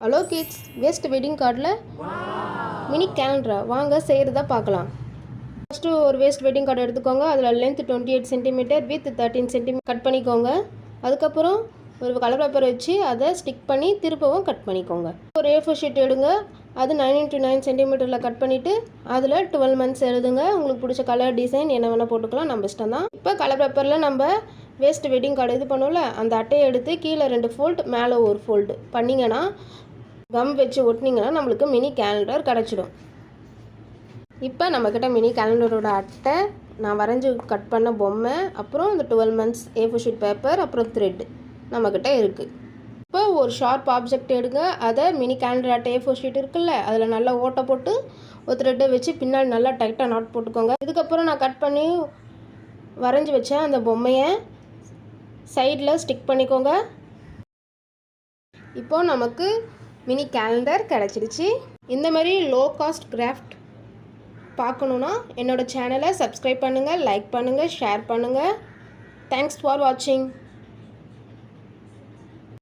Hello kids, waste wedding கார்டில் mini கேலண்டரை வாங்க செய்கிறதா பார்க்கலாம். ஃபஸ்ட்டு ஒரு வேஸ்ட் வெட்டிங் கார்டு எடுத்துக்கோங்க. அதில் length 28 centimetre with 13 centimetre cut பண்ணிக்கோங்க. அதுக்கப்புறம் ஒரு கலர் பேப்பர் வச்சு அதை ஸ்டிக் பண்ணி திருப்பவும் கட் பண்ணிக்கோங்க. ஒரு A4 ஷீட் எடுங்க. அது 9 into 9 சென்டிமீட்டரில் கட் பண்ணிவிட்டு அதில் 12 months எழுதுங்க. உங்களுக்கு பிடிச்ச கலர் டிசைன் என்ன வேணால் போட்டுக்கலாம், நம்ம இஷ்டம் தான். இப்போ கலர் பேப்பரில் நம்ம வேஸ்ட் வெட்டிங் கார்டு இது பண்ணுவோம்ல, அந்த அட்டையை எடுத்து கீழே 2 ஃபோல்டு மேலே ஒரு ஃபோல்டு பண்ணிங்கன்னா, கம் வச்சு ஒட்டினீங்கன்னா நம்மளுக்கு மினி கேலண்டர் கிடச்சிடும். இப்போ நம்மக்கிட்ட மினி கேலண்டரோட அட்டை, நான் வரைஞ்சி கட் பண்ண பொம்மை, அப்புறம் இந்த 12 months A4 ஷீட் பேப்பர், அப்புறம் த்ரெட் நம்மக்கிட்ட இருக்குது. இப்போ ஒரு ஷார்ப் ஆப்ஜெக்ட் எடுங்க. அதை மினி கேலண்டர் அட்டை A4 ஷீட் இருக்குல்ல, அதில் நல்லா ஓட்டை போட்டு ஒரு த்ரெட்டை வச்சு பின்னாடி நல்லா டைட்டாக நாட் போட்டுக்கோங்க. இதுக்கப்புறம் நான் கட் பண்ணி வரைஞ்சி வச்சேன் அந்த பொம்மையை சைடில் ஸ்டிக் பண்ணிக்கோங்க. இப்போது நமக்கு மினி கேலண்டர் கிடச்சிடுச்சு. இந்த மாதிரி லோ காஸ்ட் கிராஃப்ட் பார்க்கணுன்னா என்னோடய சேனலை சப்ஸ்கிரைப் பண்ணுங்கள், லைக் பண்ணுங்கள், ஷேர் பண்ணுங்கள். தேங்க்ஸ் ஃபார் வாட்சிங்.